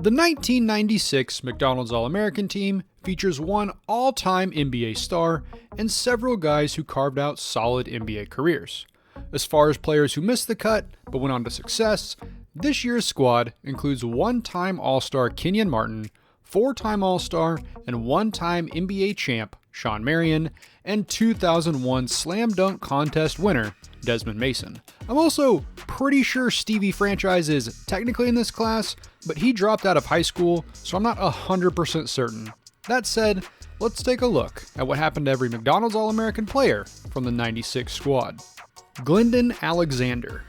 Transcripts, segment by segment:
The 1996 McDonald's All-American team features one all-time NBA star and several guys who carved out solid NBA careers. As far as players who missed the cut but went on to success, this year's squad includes one-time All-Star Kenyon Martin, four-time All-Star and one-time NBA champ Shawn Marion, and 2001 Slam Dunk Contest winner Desmond Mason. I'm also pretty sure Stevie Franchise is technically in this class, but he dropped out of high school, so I'm not 100% certain. That said, let's take a look at what happened to every McDonald's All-American player from the 96 squad. Glendon Alexander.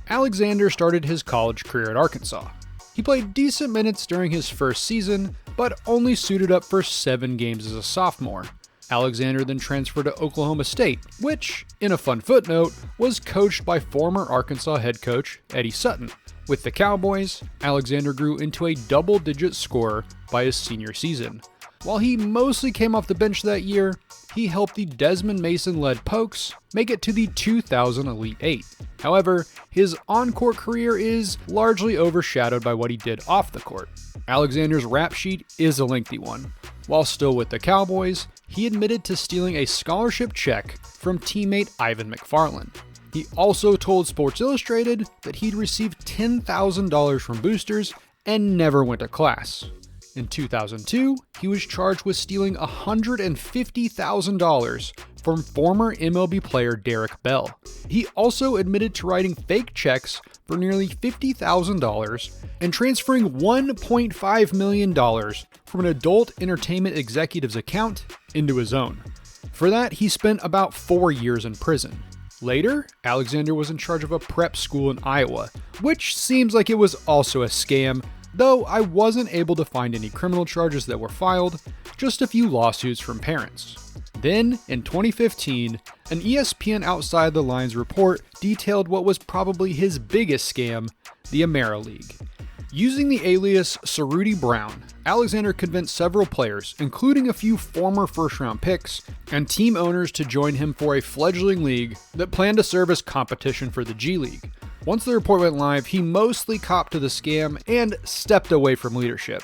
Alexander started his college career at Arkansas. He played decent minutes during his first season, but only suited up for 7 games as a sophomore. Alexander then transferred to Oklahoma State, which, in a fun footnote, was coached by former Arkansas head coach Eddie Sutton. With the Cowboys, Alexander grew into a double-digit scorer by his senior season. While he mostly came off the bench that year, he helped the Desmond Mason-led Pokes make it to the 2000 Elite Eight. However, his on-court career is largely overshadowed by what he did off the court. Alexander's rap sheet is a lengthy one. While still with the Cowboys, he admitted to stealing a scholarship check from teammate Ivan McFarland. He also told Sports Illustrated that he'd received $10,000 from boosters and never went to class. In 2002, he was charged with stealing $150,000 from former MLB player Derek Bell. He also admitted to writing fake checks for nearly $50,000 and transferring $1.5 million from an adult entertainment executive's account into his own. For that, he spent about 4 years in prison. Later, Alexander was in charge of a prep school in Iowa, which seems like it was also a scam, though I wasn't able to find any criminal charges that were filed, just a few lawsuits from parents. Then, in 2015, an ESPN Outside the Lines report detailed what was probably his biggest scam, the AmeriLeague. Using the alias Jerald Brown, Alexander convinced several players, including a few former first-round picks, and team owners to join him for a fledgling league that planned to serve as competition for the G League. Once the report went live, he mostly copped to the scam and stepped away from leadership.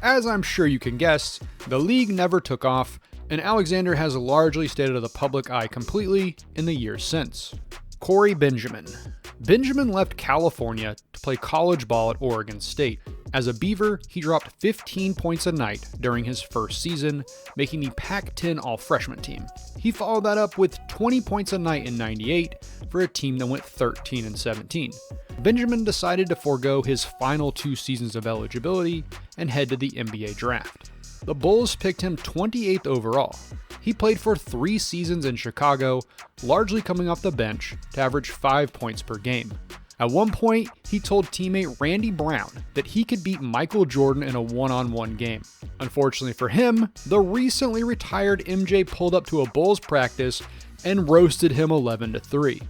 As I'm sure you can guess, the league never took off, and Alexander has largely stayed out of the public eye completely in the years since. Corey Benjamin. Benjamin left California to play college ball at Oregon State. As a Beaver, he dropped 15 points a night during his first season, making the Pac-10 All-Freshman team. He followed that up with 20 points a night in '98 for a team that went 13-17. Benjamin decided to forego his final 2 seasons of eligibility and head to the NBA draft. The Bulls picked him 28th overall. He played for 3 seasons in Chicago, largely coming off the bench to average 5 points per game. At one point, he told teammate Randy Brown that he could beat Michael Jordan in a one-on-one game. Unfortunately for him, the recently retired MJ pulled up to a Bulls practice and roasted him 11-3.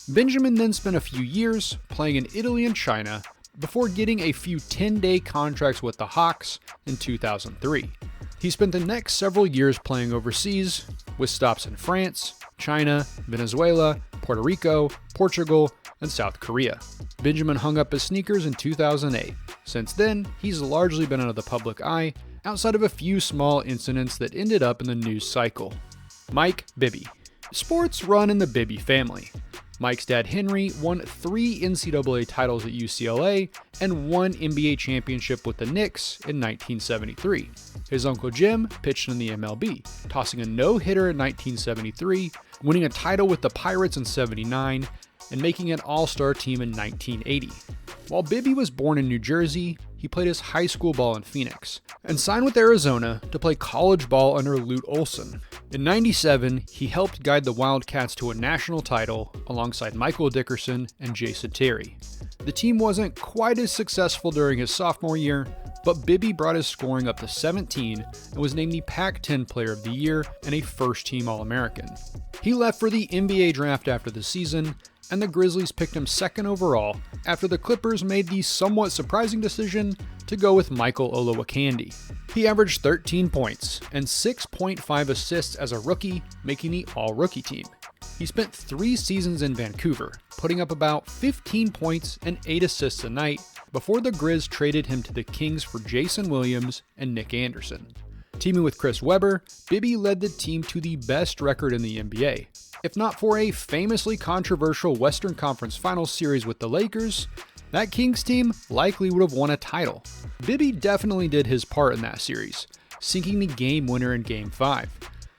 Benjamin then spent a few years playing in Italy and China before getting a few 10-day contracts with the Hawks in 2003. He spent the next several years playing overseas, with stops in France, China, Venezuela, Puerto Rico, Portugal, and South Korea. Benjamin hung up his sneakers in 2008. Since then, he's largely been out of the public eye, outside of a few small incidents that ended up in the news cycle. Mike Bibby. Sports run in the Bibby family. Mike's dad Henry won 3 NCAA titles at UCLA and 1 NBA championship with the Knicks in 1973. His uncle Jim pitched in the MLB, tossing a no-hitter in 1973, winning a title with the Pirates in '79, and making an All-Star team in 1980. While Bibby was born in New Jersey, he played his high school ball in Phoenix, and signed with Arizona to play college ball under Lute Olson. In '97, he helped guide the Wildcats to a national title alongside Michael Dickerson and Jason Terry. The team wasn't quite as successful during his sophomore year, but Bibby brought his scoring up to 17 and was named the Pac-10 Player of the Year and a first-team All-American. He left for the NBA draft after the season, and the Grizzlies picked him 2nd overall after the Clippers made the somewhat surprising decision to go with Michael Olowokandi. He averaged 13 points and 6.5 assists as a rookie, making the All-Rookie team. He spent 3 seasons in Vancouver, putting up about 15 points and 8 assists a night before the Grizz traded him to the Kings for Jason Williams and Nick Anderson. Teaming with Chris Webber, Bibby led the team to the best record in the NBA. If not for a famously controversial Western Conference Finals series with the Lakers, that Kings team likely would have won a title. Bibby definitely did his part in that series, sinking the game winner in Game 5.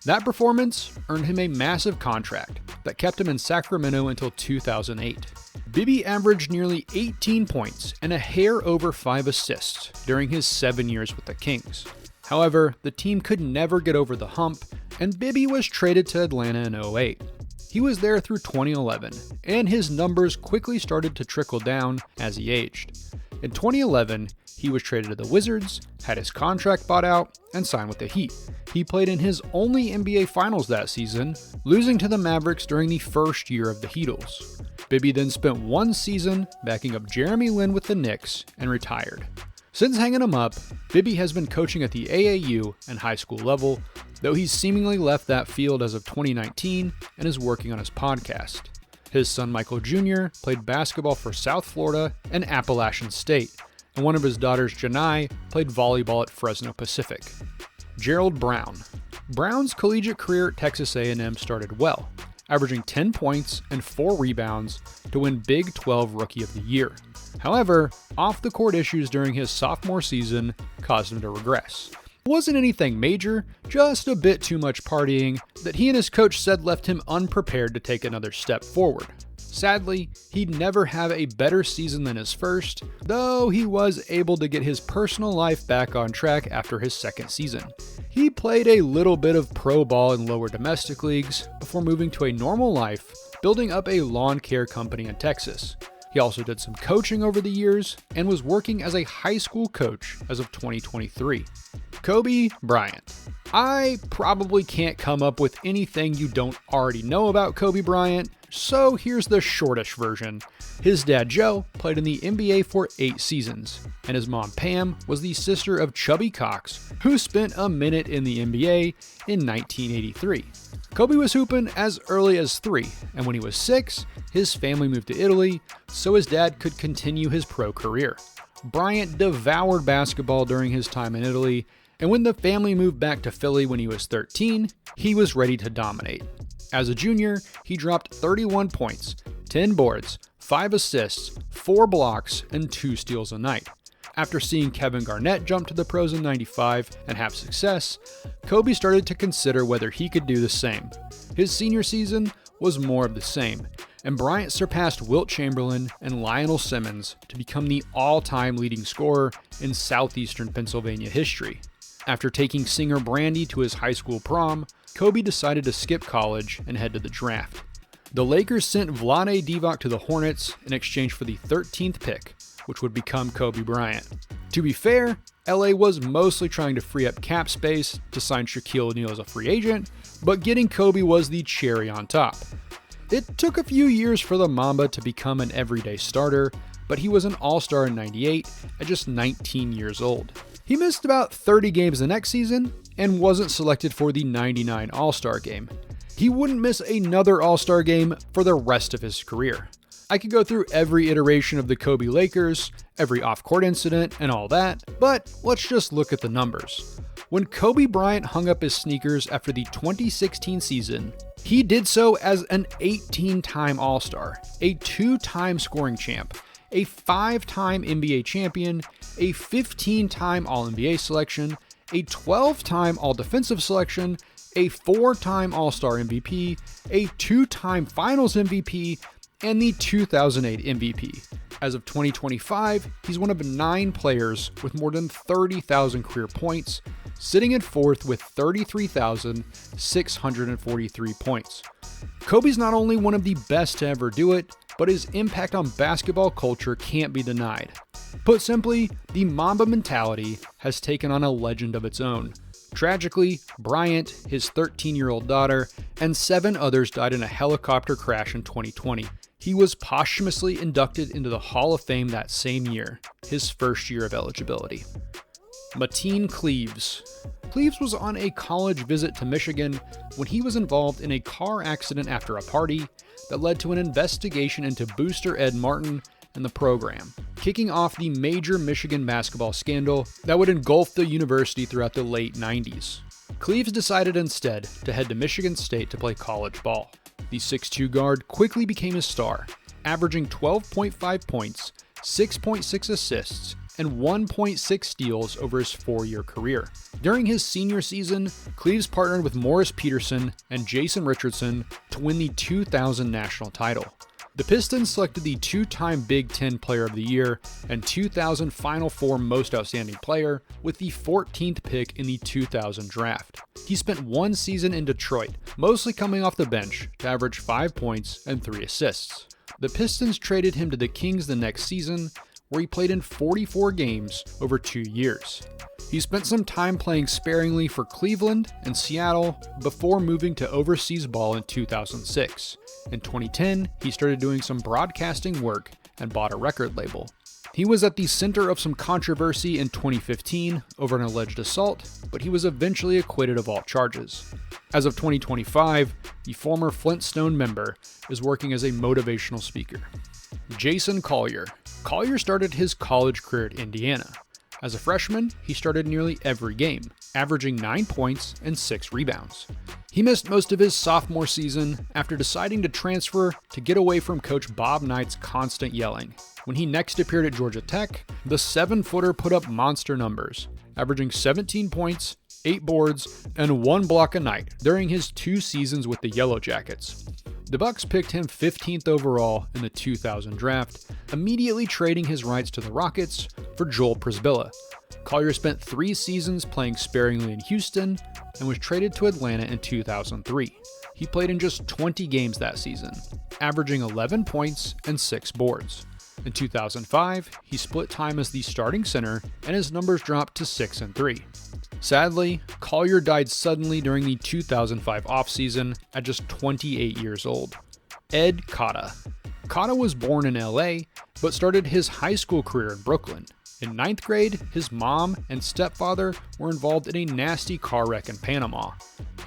That performance earned him a massive contract that kept him in Sacramento until 2008. Bibby averaged nearly 18 points and a hair over 5 assists during his 7 years with the Kings. However, the team could never get over the hump, and Bibby was traded to Atlanta in 2008. He was there through 2011, and his numbers quickly started to trickle down as he aged. In 2011, he was traded to the Wizards, had his contract bought out, and signed with the Heat. He played in his only NBA Finals that season, losing to the Mavericks during the first year of the Heatles. Bibby then spent 1 season backing up Jeremy Lin with the Knicks and retired. Since hanging him up, Bibby has been coaching at the AAU and high school level, though he's seemingly left that field as of 2019 and is working on his podcast. His son Michael Jr. played basketball for South Florida and Appalachian State, and one of his daughters, Janai, played volleyball at Fresno Pacific. Jerald Brown. Brown's collegiate career at Texas A&M started well, averaging 10 points and 4 rebounds to win Big 12 Rookie of the Year. However, off-the-court issues during his sophomore season caused him to regress. It wasn't anything major, just a bit too much partying that he and his coach said left him unprepared to take another step forward. Sadly, he'd never have a better season than his first, though he was able to get his personal life back on track after his second season. He played a little bit of pro ball in lower domestic leagues before moving to a normal life, building up a lawn care company in Texas. He also did some coaching over the years and was working as a high school coach as of 2023. Kobe Bryant. I probably can't come up with anything you don't already know about Kobe Bryant, so here's the shortish version. His dad Joe played in the NBA for 8 seasons, and his mom Pam was the sister of Chubby Cox, who spent a minute in the NBA in 1983. Kobe was hooping as early as 3, and when he was 6, his family moved to Italy so his dad could continue his pro career. Bryant devoured basketball during his time in Italy, and when the family moved back to Philly when he was 13, he was ready to dominate. As a junior, he dropped 31 points, 10 boards, 5 assists, 4 blocks, and 2 steals a night. After seeing Kevin Garnett jump to the pros in '95 and have success, Kobe started to consider whether he could do the same. His senior season was more of the same, and Bryant surpassed Wilt Chamberlain and Lionel Simmons to become the all-time leading scorer in southeastern Pennsylvania history. After taking singer Brandy to his high school prom, Kobe decided to skip college and head to the draft. The Lakers sent Vlade Divac to the Hornets in exchange for the 13th pick, which would become Kobe Bryant. To be fair, LA was mostly trying to free up cap space to sign Shaquille O'Neal as a free agent, but getting Kobe was the cherry on top. It took a few years for the Mamba to become an everyday starter, but he was an All-Star in '98 at just 19 years old. He missed about 30 games the next season and wasn't selected for the '99 All-Star game. He wouldn't miss another All-Star game for the rest of his career. I could go through every iteration of the Kobe Lakers, every off-court incident, and all that, but let's just look at the numbers. When Kobe Bryant hung up his sneakers after the 2016 season, he did so as an 18-time All-Star, a 2-time scoring champ, a 5-time NBA champion, a 15-time All-NBA selection, a 12-time All-Defensive selection, a 4-time All-Star MVP, a 2-time Finals MVP, and the 2008 MVP. As of 2025, he's one of 9 players with more than 30,000 career points, sitting in 4th with 33,643 points. Kobe's not only one of the best to ever do it, but his impact on basketball culture can't be denied. Put simply, the Mamba mentality has taken on a legend of its own. Tragically, Bryant, his 13-year-old daughter, and 7 others died in a helicopter crash in 2020. He was posthumously inducted into the Hall of Fame that same year, his first year of eligibility. Mateen Cleaves. Cleaves was on a college visit to Michigan when he was involved in a car accident after a party that led to an investigation into booster Ed Martin and the program, kicking off the major Michigan basketball scandal that would engulf the university throughout the late 90s. Cleaves decided instead to head to Michigan State to play college ball. The 6'2" guard quickly became a star, averaging 12.5 points, 6.6 assists, and 1.6 steals over his 4-year career. During his senior season, Cleaves partnered with Morris Peterson and Jason Richardson to win the 2000 national title. The Pistons selected the 2-time Big Ten Player of the Year and 2000 Final Four Most Outstanding Player with the 14th pick in the 2000 draft. He spent 1 season in Detroit, mostly coming off the bench, to average 5 points and 3 assists. The Pistons traded him to the Kings the next season, where he played in 44 games over 2 years. He spent some time playing sparingly for Cleveland and Seattle before moving to overseas ball in 2006. In 2010, he started doing some broadcasting work and bought a record label. He was at the center of some controversy in 2015 over an alleged assault, but he was eventually acquitted of all charges. As of 2025, the former Flintstone member is working as a motivational speaker. Jason Collier. Collier started his college career at Indiana. As a freshman, he started nearly every game, averaging 9 points and 6 rebounds. He missed most of his sophomore season after deciding to transfer to get away from Coach Bob Knight's constant yelling. When he next appeared at Georgia Tech, the 7-footer put up monster numbers, averaging 17 points, 8 boards, and 1 block a night during his 2 seasons with the Yellow Jackets. The Bucks picked him 15th overall in the 2000 draft, immediately trading his rights to the Rockets for Joel Przybilla. Collier spent 3 seasons playing sparingly in Houston and was traded to Atlanta in 2003. He played in just 20 games that season, averaging 11 points and 6 boards. In 2005, he split time as the starting center and his numbers dropped to 6 and 3. Sadly, Collier died suddenly during the 2005 offseason at just 28 years old. Ed Cota. Cota was born in LA, but started his high school career in Brooklyn. In 9th grade, his mom and stepfather were involved in a nasty car wreck in Panama.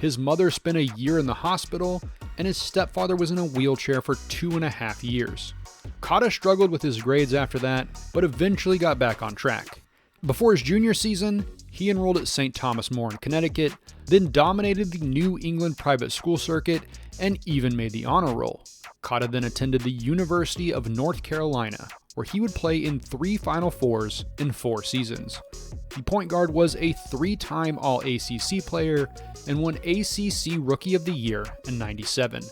His mother spent a year in the hospital, and his stepfather was in a wheelchair for 2.5 years. Cota struggled with his grades after that, but eventually got back on track. Before his junior season, he enrolled at St. Thomas More in Connecticut, then dominated the New England private school circuit, and even made the honor roll. Cota then attended the University of North Carolina, where he would play in 3 Final Fours in 4 seasons. The point guard was a 3-time All-ACC player and won ACC Rookie of the Year in '97.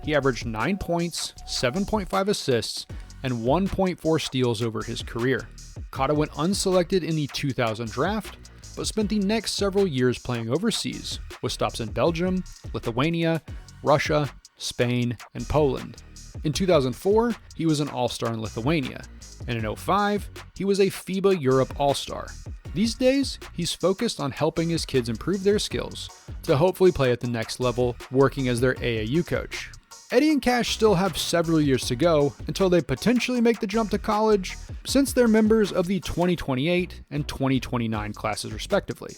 He averaged 9 points, 7.5 assists, and 1.4 steals over his career. Cota went unselected in the 2000 draft, but spent the next several years playing overseas, with stops in Belgium, Lithuania, Russia, Spain, and Poland. In 2004, he was an All-Star in Lithuania, and in 2005, he was a FIBA Europe All-Star. These days, he's focused on helping his kids improve their skills to hopefully play at the next level, working as their AAU coach. Eddie and Cash still have several years to go until they potentially make the jump to college, since they're members of the 2028 and 2029 classes respectively.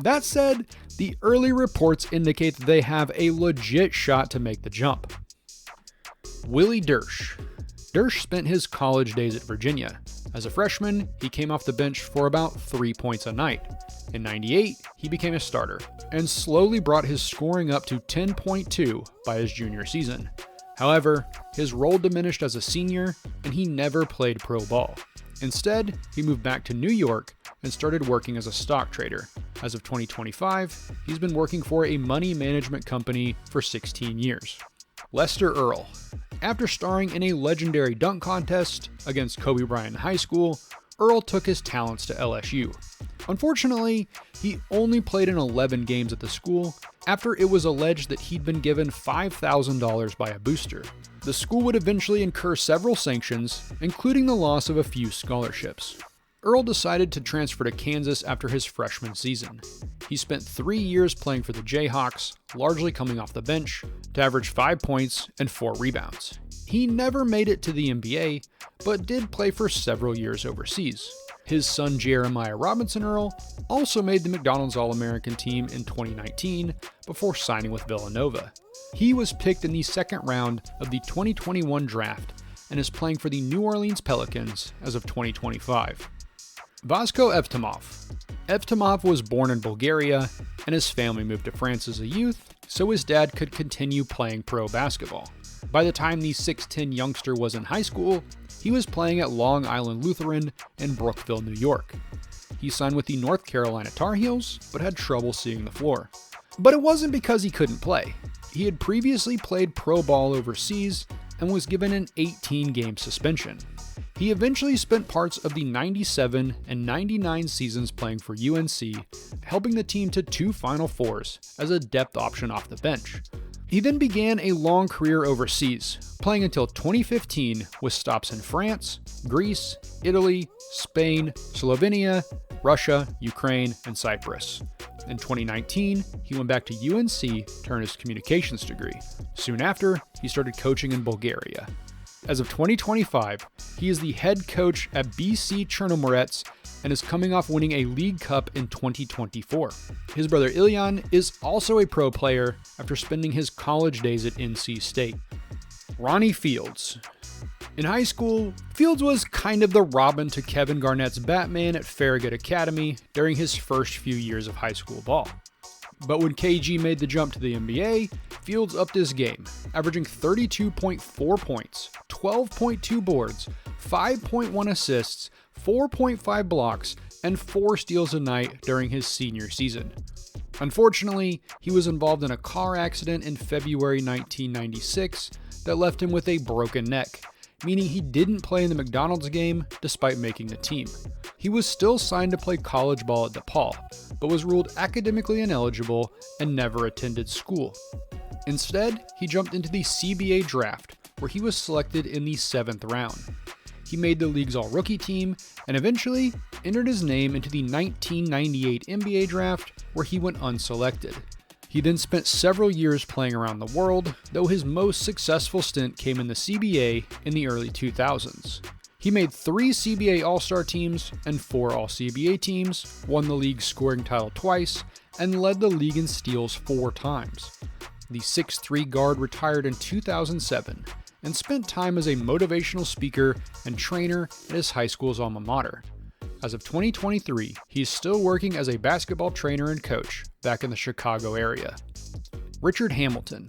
That said, the early reports indicate that they have a legit shot to make the jump. Willie Dersch. Dersch spent his college days at Virginia. As a freshman, he came off the bench for about 3 points a night. In '98, he became a starter, and slowly brought his scoring up to 10.2 by his junior season. However, his role diminished as a senior, and he never played pro ball. Instead, he moved back to New York and started working as a stock trader. As of 2025, he's been working for a money management company for 16 years. Lester Earl. After starring in a legendary dunk contest against Kobe Bryant in high school, Earl took his talents to LSU. Unfortunately, he only played in 11 games at the school after it was alleged that he'd been given $5,000 by a booster. The school would eventually incur several sanctions, including the loss of a few scholarships. Earl decided to transfer to Kansas after his freshman season. He spent 3 years playing for the Jayhawks, largely coming off the bench, to average 5 points and 4 rebounds. He never made it to the NBA, but did play for several years overseas. His son Jeremiah Robinson Earl also made the McDonald's All-American team in 2019 before signing with Villanova. He was picked in the second round of the 2021 draft and is playing for the New Orleans Pelicans as of 2025. Vassil Evtimov. Evtimov was born in Bulgaria, and his family moved to France as a youth so his dad could continue playing pro basketball. By the time the 6'10 youngster was in high school, he was playing at Long Island Lutheran in Brookville, New York. He signed with the North Carolina Tar Heels, but had trouble seeing the floor. But it wasn't because he couldn't play. He had previously played pro ball overseas and was given an 18-game suspension. He eventually spent parts of the 97 and 99 seasons playing for UNC, helping the team to 2 Final Fours as a depth option off the bench. He then began a long career overseas, playing until 2015 with stops in France, Greece, Italy, Spain, Slovenia, Russia, Ukraine, and Cyprus. In 2019, he went back to UNC to earn his communications degree. Soon after, he started coaching in Bulgaria. As of 2025, he is the head coach at BC Chernomorets and is coming off winning a League Cup in 2024. His brother Ilyan is also a pro player after spending his college days at NC State. Ronnie Fields. In high school, Fields was kind of the Robin to Kevin Garnett's Batman at Farragut Academy during his first few years of high school ball. But when KG made the jump to the NBA, Fields upped his game, averaging 32.4 points, 12.2 boards, 5.1 assists, 4.5 blocks, and 4 steals a night during his senior season. Unfortunately, he was involved in a car accident in February 1996 that left him with a broken neck, meaning he didn't play in the McDonald's game despite making the team. He was still signed to play college ball at DePaul, but was ruled academically ineligible and never attended school. Instead, he jumped into the CBA draft, where he was selected in the 7th round. He made the league's all-rookie team and eventually entered his name into the 1998 NBA draft, where he went unselected. He then spent several years playing around the world, though his most successful stint came in the CBA in the early 2000s. He made 3 CBA All-Star teams and 4 All-CBA teams, won the league's scoring title twice, and led the league in steals 4 times. The 6'3 guard retired in 2007 and spent time as a motivational speaker and trainer at his high school's alma mater. As of 2023, he's still working as a basketball trainer and coach back in the Chicago area. Richard Hamilton.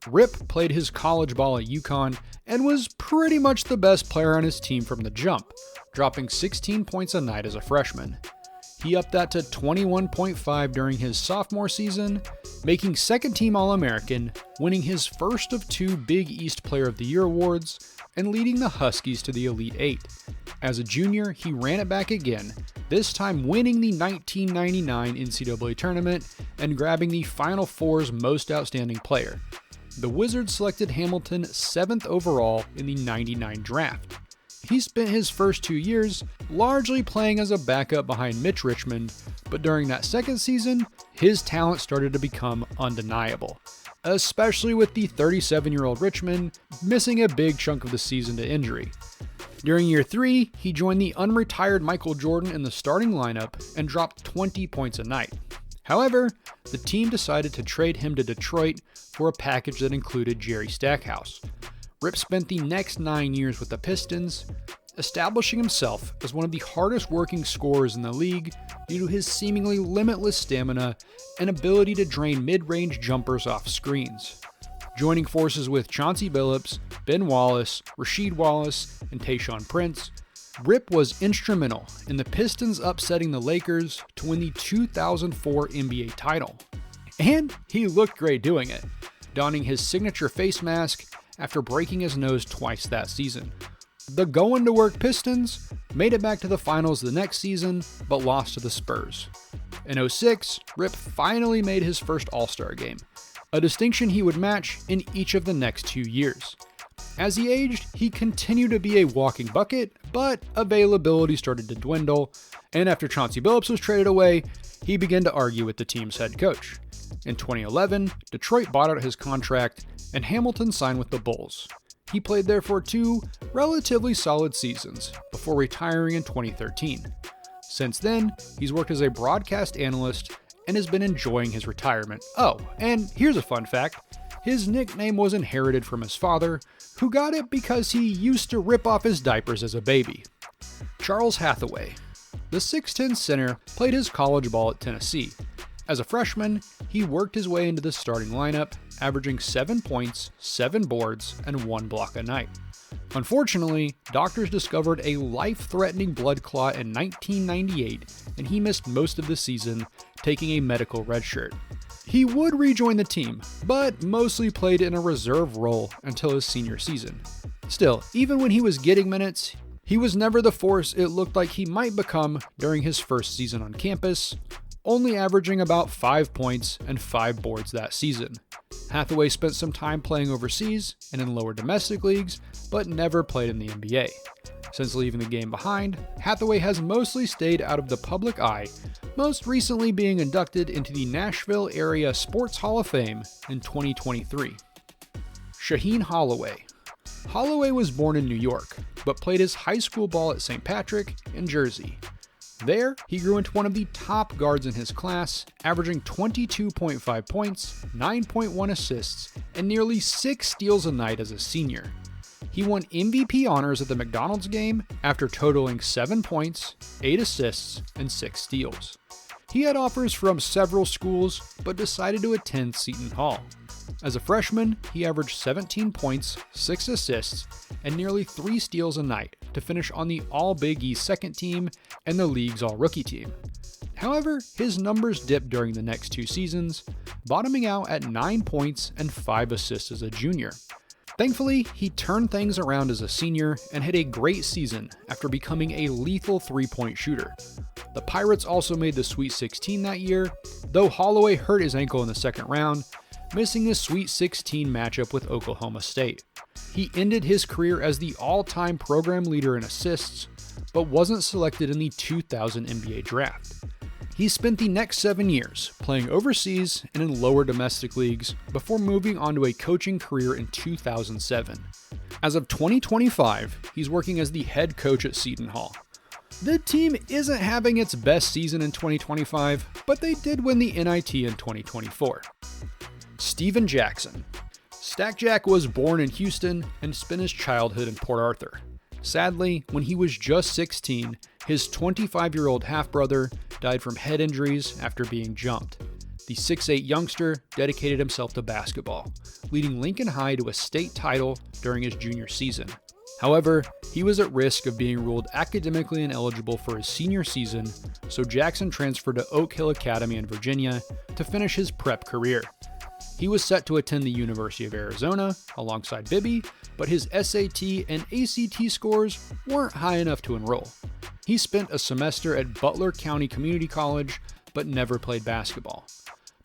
Rip played his college ball at UConn and was pretty much the best player on his team from the jump, dropping 16 points a night as a freshman. He upped that to 21.5 during his sophomore season, making second-team All-American, winning his first of 2 Big East Player of the Year awards, and leading the Huskies to the Elite Eight. As a junior, he ran it back again, this time winning the 1999 NCAA tournament and grabbing the Final Four's Most Outstanding Player. The Wizards selected Hamilton 7th overall in the 99 draft. He spent his first 2 years largely playing as a backup behind Mitch Richmond, but during that second season, his talent started to become undeniable, especially with the 37-year-old Richmond missing a big chunk of the season to injury. During year 3, he joined the unretired Michael Jordan in the starting lineup and dropped 20 points a night. However, the team decided to trade him to Detroit for a package that included Jerry Stackhouse. Rip spent the next 9 years with the Pistons, establishing himself as one of the hardest working scorers in the league due to his seemingly limitless stamina and ability to drain mid-range jumpers off screens. Joining forces with Chauncey Billups, Ben Wallace, Rasheed Wallace, and Tayshaun Prince, Rip was instrumental in the Pistons upsetting the Lakers to win the 2004 NBA title. And he looked great doing it, donning his signature face mask after breaking his nose twice that season. The going-to-work Pistons made it back to the finals the next season, but lost to the Spurs. In 2006, Rip finally made his first All-Star game, a distinction he would match in each of the next 2 years. As he aged, he continued to be a walking bucket, but availability started to dwindle, and after Chauncey Billups was traded away, he began to argue with the team's head coach. In 2011, Detroit bought out his contract, and Hamilton signed with the Bulls. He played there for 2 relatively solid seasons before retiring in 2013. Since then, he's worked as a broadcast analyst and has been enjoying his retirement. Oh, and here's a fun fact. His nickname was inherited from his father, who got it because he used to rip off his diapers as a baby. Charles Hathaway. The 6'10 center played his college ball at Tennessee. As a freshman, he worked his way into the starting lineup, averaging 7 points, 7 boards, and 1 block a night. Unfortunately, doctors discovered a life-threatening blood clot in 1998, and he missed most of the season, taking a medical redshirt. He would rejoin the team, but mostly played in a reserve role until his senior season. Still, even when he was getting minutes, he was never the force it looked like he might become during his first season on campus, only averaging about 5 points and 5 boards that season. Hathaway spent some time playing overseas and in lower domestic leagues, but never played in the NBA. Since leaving the game behind, Hathaway has mostly stayed out of the public eye, most recently being inducted into the Nashville Area Sports Hall of Fame in 2023. Shaheen Holloway. Holloway was born in New York, but played his high school ball at St. Patrick in Jersey. There, he grew into one of the top guards in his class, averaging 22.5 points, 9.1 assists, and nearly 6 steals a night as a senior. He won MVP honors at the McDonald's game after totaling 7 points, 8 assists, and 6 steals. He had offers from several schools, but decided to attend Seton Hall. As a freshman, he averaged 17 points, 6 assists, and nearly 3 steals a night to finish on the All-Big East second team and the league's All-Rookie team. However, his numbers dipped during the next 2 seasons, bottoming out at 9 points and 5 assists as a junior. Thankfully, he turned things around as a senior and had a great season after becoming a lethal 3-point shooter. The Pirates also made the Sweet 16 that year, though Holloway hurt his ankle in the second round, missing the Sweet 16 matchup with Oklahoma State. He ended his career as the all-time program leader in assists, but wasn't selected in the 2000 NBA draft. He spent the next 7 years playing overseas and in lower domestic leagues before moving on to a coaching career in 2007. As of 2025, he's working as the head coach at Seton Hall. The team isn't having its best season in 2025, but they did win the NIT in 2024. Steven Jackson. Stack Jack was born in Houston and spent his childhood in Port Arthur. Sadly, when he was just 16, his 25-year-old half-brother died from head injuries after being jumped. The 6'8 youngster dedicated himself to basketball, leading Lincoln High to a state title during his junior season. However, he was at risk of being ruled academically ineligible for his senior season, so Jackson transferred to Oak Hill Academy in Virginia to finish his prep career. He was set to attend the University of Arizona alongside Bibby, but his SAT and ACT scores weren't high enough to enroll. He spent a semester at Butler County Community College, but never played basketball.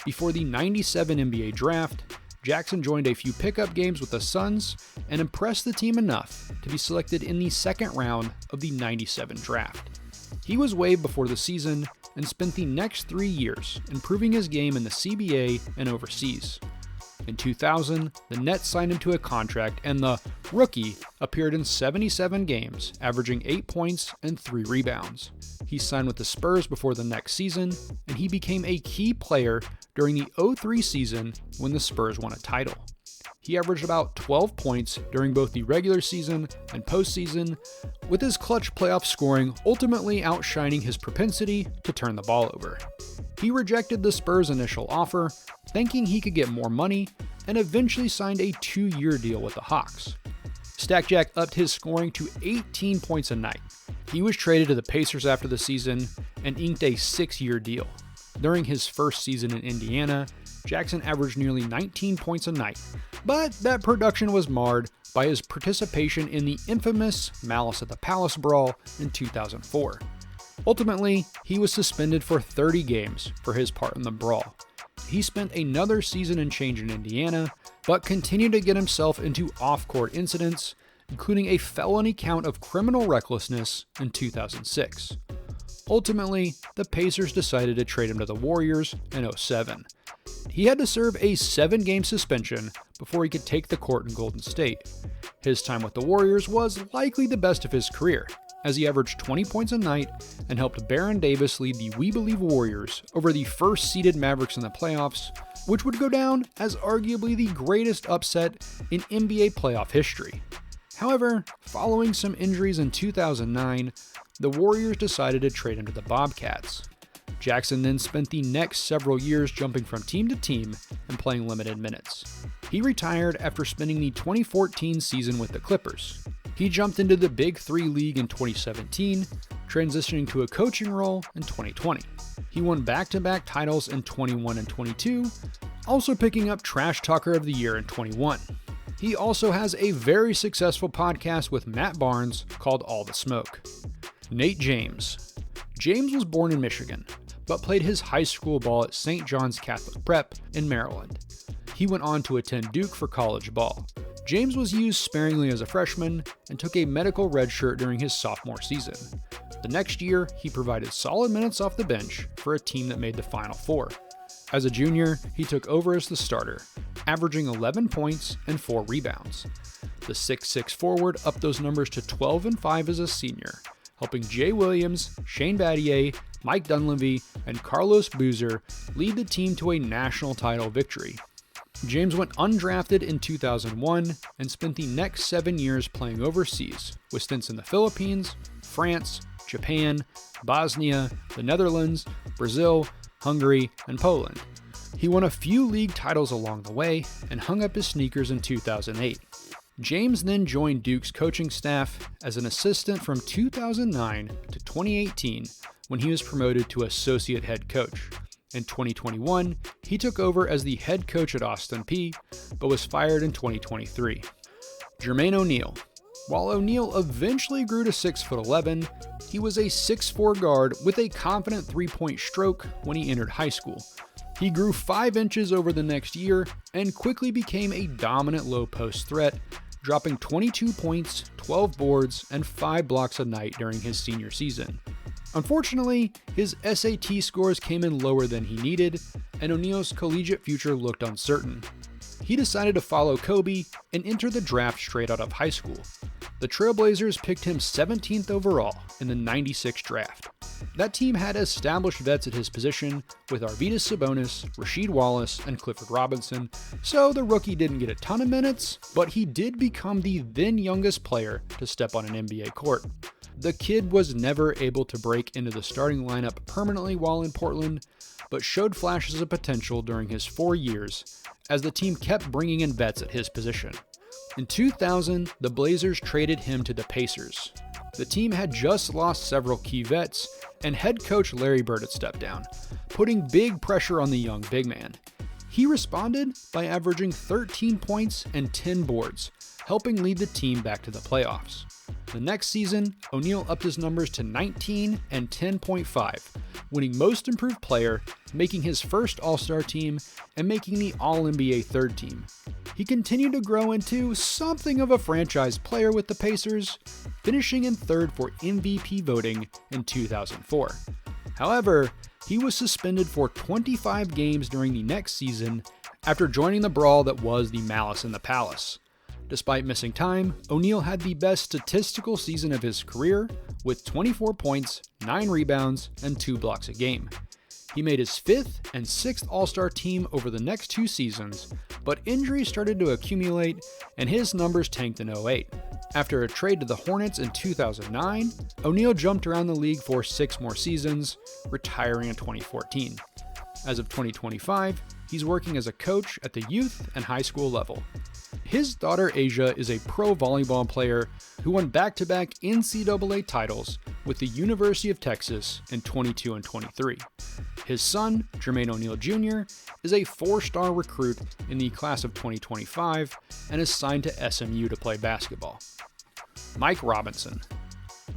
Before the '97 NBA draft, Jackson joined a few pickup games with the Suns and impressed the team enough to be selected in the second round of the '97 draft. He was waived before the season and spent the next 3 years improving his game in the CBA and overseas. In 2000, the Nets signed him to a contract and the rookie appeared in 77 games, averaging 8 points and 3 rebounds. He signed with the Spurs before the next season, and he became a key player during the '03 season when the Spurs won a title. He averaged about 12 points during both the regular season and postseason, with his clutch playoff scoring ultimately outshining his propensity to turn the ball over. He rejected the Spurs' initial offer, thinking he could get more money, and eventually signed a 2-year deal with the Hawks. Stack Jack upped his scoring to 18 points a night. He was traded to the Pacers after the season and inked a 6-year deal. During his first season in Indiana, Jackson averaged nearly 19 points a night, but that production was marred by his participation in the infamous Malice at the Palace brawl in 2004. Ultimately, he was suspended for 30 games for his part in the brawl. He spent another season and change in Indiana, but continued to get himself into off-court incidents, including a felony count of criminal recklessness in 2006. Ultimately, the Pacers decided to trade him to the Warriors in 2007. He had to serve a 7-game suspension before he could take the court in Golden State. His time with the Warriors was likely the best of his career, as he averaged 20 points a night and helped Baron Davis lead the We Believe Warriors over the first-seeded Mavericks in the playoffs, which would go down as arguably the greatest upset in NBA playoff history. However, following some injuries in 2009, the Warriors decided to trade him to the Bobcats. Jackson then spent the next several years jumping from team to team and playing limited minutes. He retired after spending the 2014 season with the Clippers. He jumped into the Big Three League in 2017, transitioning to a coaching role in 2020. He won back-to-back titles in 21 and 22, also picking up Trash Talker of the Year in 21. He also has a very successful podcast with Matt Barnes called All the Smoke. Nate James. James was born in Michigan, but played his high school ball at St. John's Catholic Prep in Maryland. He went on to attend Duke for college ball. James was used sparingly as a freshman and took a medical redshirt during his sophomore season. The next year, he provided solid minutes off the bench for a team that made the Final Four. As a junior, he took over as the starter, averaging 11 points and 4 rebounds. The 6'6" forward upped those numbers to 12 and 5 as a senior, helping Jay Williams, Shane Battier, Mike Dunleavy, and Carlos Boozer lead the team to a national title victory. James went undrafted in 2001 and spent the next 7 years playing overseas, with stints in the Philippines, France, Japan, Bosnia, the Netherlands, Brazil, Hungary, and Poland. He won a few league titles along the way and hung up his sneakers in 2008. James then joined Duke's coaching staff as an assistant from 2009 to 2018 when he was promoted to associate head coach. In 2021, he took over as the head coach at Austin Peay, but was fired in 2023. Jermaine O'Neal. While O'Neal eventually grew to 6'11", he was a 6'4" guard with a confident three-point stroke when he entered high school. He grew 5 inches over the next year and quickly became a dominant low-post threat, dropping 22 points, 12 boards, and 5 blocks a night during his senior season. Unfortunately, his SAT scores came in lower than he needed, and O'Neal's collegiate future looked uncertain. He decided to follow Kobe and enter the draft straight out of high school. The Trailblazers picked him 17th overall in the '96 draft. That team had established vets at his position with Arvydas Sabonis, Rasheed Wallace, and Clifford Robinson, so the rookie didn't get a ton of minutes, but he did become the then youngest player to step on an NBA court. The kid was never able to break into the starting lineup permanently while in Portland, but showed flashes of potential during his 4 years as the team kept bringing in vets at his position. In 2000, the Blazers traded him to the Pacers. The team had just lost several key vets, and head coach Larry Bird had stepped down, putting big pressure on the young big man. He responded by averaging 13 points and 10 boards, helping lead the team back to the playoffs. The next season, O'Neal upped his numbers to 19 and 10.5, winning Most Improved Player, making his first All-Star team, and making the All-NBA third team. He continued to grow into something of a franchise player with the Pacers, finishing in third for MVP voting in 2004. However, he was suspended for 25 games during the next season after joining the brawl that was the Malice in the Palace. Despite missing time, O'Neal had the best statistical season of his career with 24 points, 9 rebounds, and 2 blocks a game. He made his 5th and 6th All-Star team over the next 2 seasons, but injuries started to accumulate and his numbers tanked in 2008. After a trade to the Hornets in 2009, O'Neal jumped around the league for 6 more seasons, retiring in 2014. As of 2025, he's working as a coach at the youth and high school level. His daughter Asia is a pro volleyball player who won back-to-back NCAA titles with the University of Texas in 22 and 23. His son, Jermaine O'Neal Jr., is a 4-star recruit in the class of 2025 and is signed to SMU to play basketball. Mike Robinson.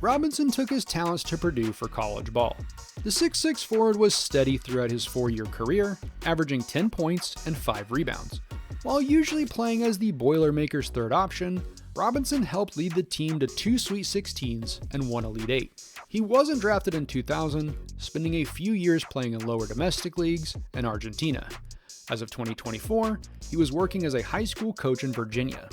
Robinson took his talents to Purdue for college ball. The 6'6" forward was steady throughout his 4-year career, averaging 10 points and 5 rebounds. While usually playing as the Boilermakers' third option, Robinson helped lead the team to 2 Sweet 16s and 1 Elite 8. He wasn't drafted in 2000, spending a few years playing in lower domestic leagues and Argentina. As of 2024, he was working as a high school coach in Virginia.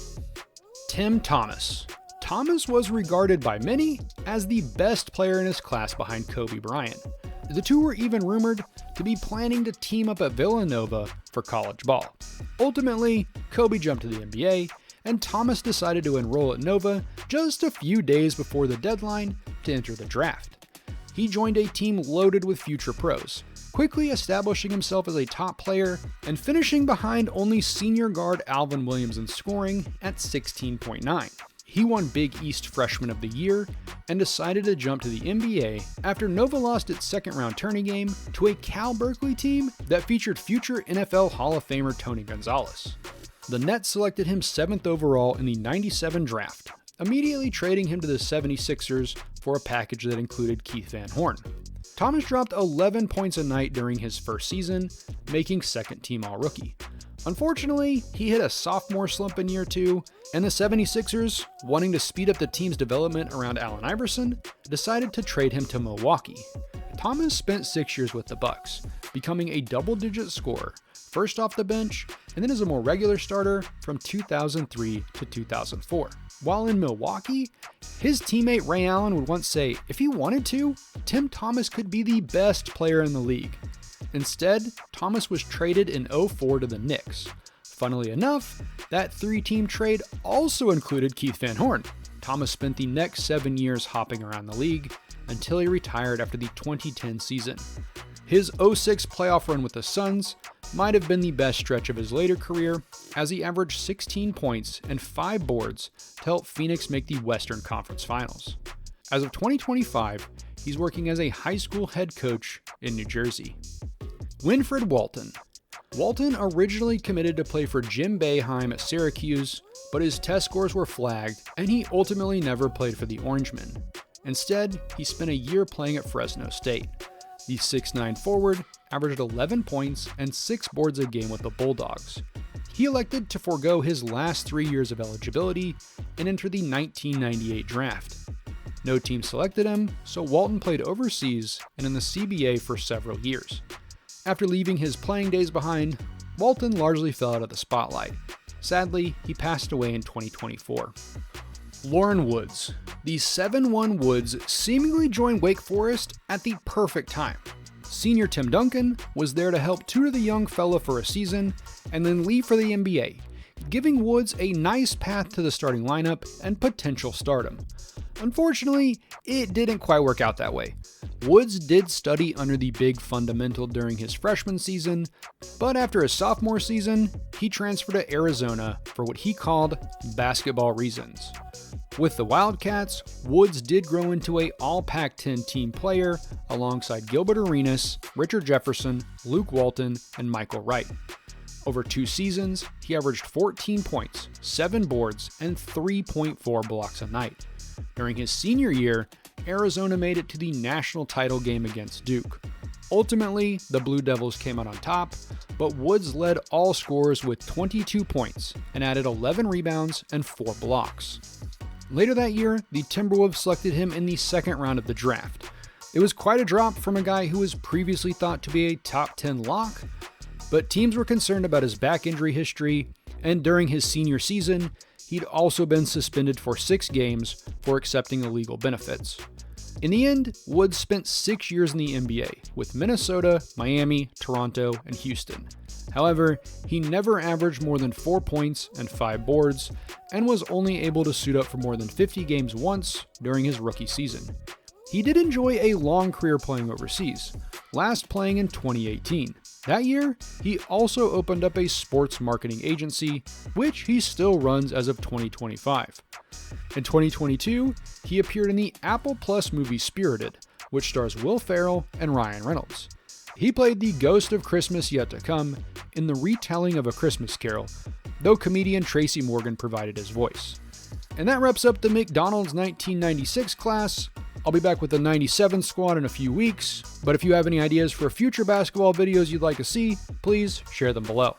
Tim Thomas. Thomas was regarded by many as the best player in his class behind Kobe Bryant. The two were even rumored to be planning to team up at Villanova for college ball. Ultimately, Kobe jumped to the NBA, and Thomas decided to enroll at Nova just a few days before the deadline to enter the draft. He joined a team loaded with future pros, quickly establishing himself as a top player and finishing behind only senior guard Alvin Williams in scoring at 16.9. He won Big East Freshman of the Year and decided to jump to the NBA after Nova lost its second-round tourney game to a Cal Berkeley team that featured future NFL Hall of Famer Tony Gonzalez. The Nets selected him 7th overall in the '97 draft, immediately trading him to the 76ers for a package that included Keith Van Horn. Thomas dropped 11 points a night during his first season, making second-team All-Rookie. Unfortunately, he hit a sophomore slump in year 2, and the 76ers, wanting to speed up the team's development around Allen Iverson, decided to trade him to Milwaukee. Thomas spent 6 years with the Bucks, becoming a double-digit scorer, first off the bench, and then as a more regular starter from 2003 to 2004. While in Milwaukee, his teammate Ray Allen would once say, if he wanted to, Tim Thomas could be the best player in the league. Instead, Thomas was traded in '04 to the Knicks. Funnily enough, that 3-team trade also included Keith Van Horn. Thomas spent the next 7 years hopping around the league until he retired after the 2010 season. His '06 playoff run with the Suns might have been the best stretch of his later career, as he averaged 16 points and 5 boards to help Phoenix make the Western Conference Finals. As of 2025, he's working as a high school head coach in New Jersey. Winfred Walton. Walton originally committed to play for Jim Boeheim at Syracuse, but his test scores were flagged, and he ultimately never played for the Orangemen. Instead, he spent a year playing at Fresno State. The 6'9" forward averaged 11 points and 6 boards a game with the Bulldogs. He elected to forego his last 3 years of eligibility and enter the 1998 draft. No team selected him, so Walton played overseas and in the CBA for several years. After leaving his playing days behind, Walton largely fell out of the spotlight. Sadly, he passed away in 2024. Loren Woods. The 7'1" Woods seemingly joined Wake Forest at the perfect time. Senior Tim Duncan was there to help tutor the young fella for a season and then leave for the NBA, giving Woods a nice path to the starting lineup and potential stardom. Unfortunately, it didn't quite work out that way. Woods did study under the big fundamental during his freshman season, but after his sophomore season, he transferred to Arizona for what he called basketball reasons. With the Wildcats, Woods did grow into a all Pac-10 team player alongside Gilbert Arenas, Richard Jefferson, Luke Walton, and Michael Wright. Over 2 seasons, he averaged 14 points, 7 boards, and 3.4 blocks a night. During his senior year, Arizona made it to the national title game against Duke. Ultimately, the Blue Devils came out on top, but Woods led all scorers with 22 points and added 11 rebounds and 4 blocks. Later that year, the Timberwolves selected him in the second round of the draft. It was quite a drop from a guy who was previously thought to be a top 10 lock, but teams were concerned about his back injury history, and during his senior season, he'd also been suspended for 6 games for accepting illegal benefits. In the end, Woods spent 6 years in the NBA, with Minnesota, Miami, Toronto, and Houston. However, he never averaged more than 4 points and 5 boards, and was only able to suit up for more than 50 games once during his rookie season. He did enjoy a long career playing overseas, last playing in 2018. That year, he also opened up a sports marketing agency, which he still runs as of 2025. In 2022, he appeared in the Apple Plus movie Spirited, which stars Will Ferrell and Ryan Reynolds. He played the ghost of Christmas Yet to Come in the retelling of A Christmas Carol, though comedian Tracy Morgan provided his voice. And that wraps up the McDonald's 1996 class. I'll be back with the 97 squad in a few weeks, but if you have any ideas for future basketball videos you'd like to see, please share them below.